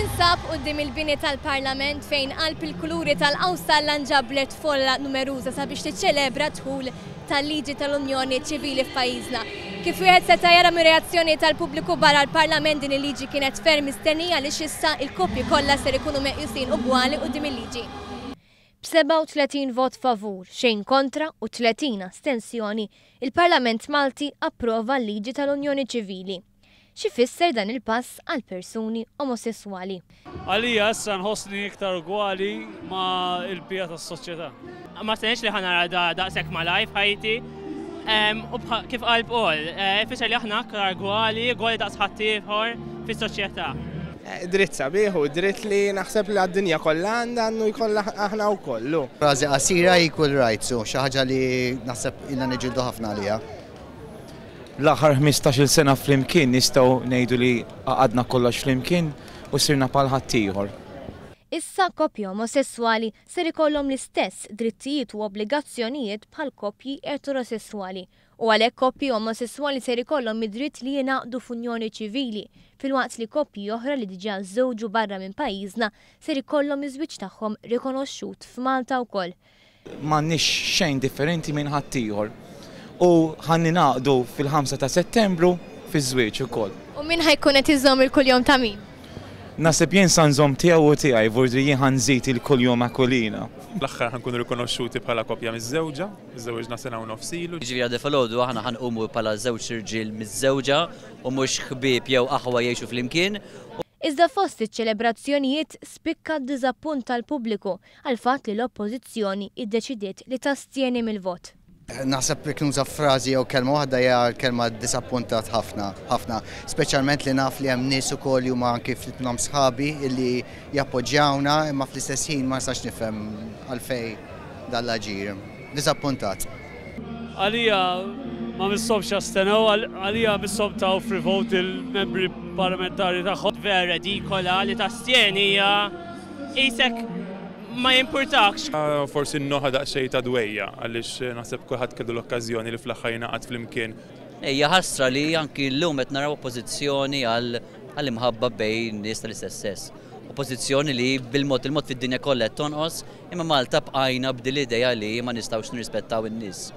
Ninsab quddiem il-bini tal-Parlament fejn qalb il-kuluri tal-Qawsalla nġablet folla numeruża sabiex tiċċelebra dħul tal-liġi tal-Unjoni Ċivili f'pajjiżna. Kif wieħed seta' jara mir-reazzjoni tal-pubbliku barra l-Parlament din il-liġi kienet ferm mistennija li issa il-koppji kollha ser ikunu meqjusin ugwali quddiem il-liġi. B'37 vot favur, xejn kontra u 30 astensjoni, il-Parlament Malti approva l-liġi tal-Unjoni Ċivili. Xi fisser dan il-pass għal persuni omosessuali? Għalija issa nħossni iktar ugwali ma' il-bija tas-soċjetà. Ma stenix li ħanara daqshekk malaj f'ħajti. U kif qal Paul, fisser li aħna aktar ugwali daqs ħaddieħor fis-soċjetà. Dritt sabiħ u dritt li naħseb li għad-dinja kollha għandu jkollha aħna wkoll. Frażi qasira equal rights u xi ħaġa li naħseb ilna niġildu ħafna għaliha. L-aħħar 15-il sena flimkien nistgħu ngħidu li għadna kollox flimkien u sirna bħal ħaddieħor. Issa koppji omosessuali ser ikollhom l-istess drittijiet u obbligazzjonijiet bħal koppji eterosessuali u għalhekk koppji omosessuali ser ikollhom id-dritt li jingħaqdu f'unjoni ċivili filwaqt li koppji oħra li diġà żewġu barra minn pajjiżna ser ikollhom iż-żwieġ tagħhom rikonoxxut f'Malta wkoll. M'għandniex xejn differenti minn ħaddieħor. U ħanni naqdu fil-5 ta' Settembru fiż-żwieġ ukoll. U min ħajkun qed iżomm il-kuljum ta' min? Nasib jien sa nżomm tiegħu u tiegħi vordi jien ħanżid il-kuljum akolina. L-aħħar ħankunu rikonoxxuti bħala koppja miż-żewġa, iż-żewġna sena u nofsilu. Jiġifieri għadha filgħodu aħna ħanqumu bħala żewġ irġiel miż-żewġa u mhux ħbieb jew aħwa jgħixu flimkien. Iżda fost iċ-ċelebrazzjonijiet spikka d-diżappunt tal-pubbliku għal fatt li l-oppożizzjoni iddeċidiet li tastieni mill-vot. Naħseb jekk nuża frażi jew kelma waħda hija kelma disappuntat ħafna, speċjalment li naf li hemm nies ukoll li huma anke fitnhom sħabi illi jappoġġjawna imma fl-istess ħin ma nistax nifhem għalfejn dan l-aġir. Disappuntat. Għalija ma missobx astenew, għalija missob taw free vote il-membri parlamentari tagħhom. Vera dikola li tastieni hija isek ma jimpurtakx. Forsi n-noħa daqsxejn ta' dwejja għaliex naħseb kulħadd kellu l-okkażjoni li fl-aħħar jingħaqad flimkien. Hija ħasra li anki llum qed naraw oppożizzjoni għall-imħabba bejn nies tal-istess sess. Oppożizzjoni li il-mod fid-dinja kollha tonqos imma Malta bqajna b'dil idea li ma nistgħux nirrispettaw in-nies.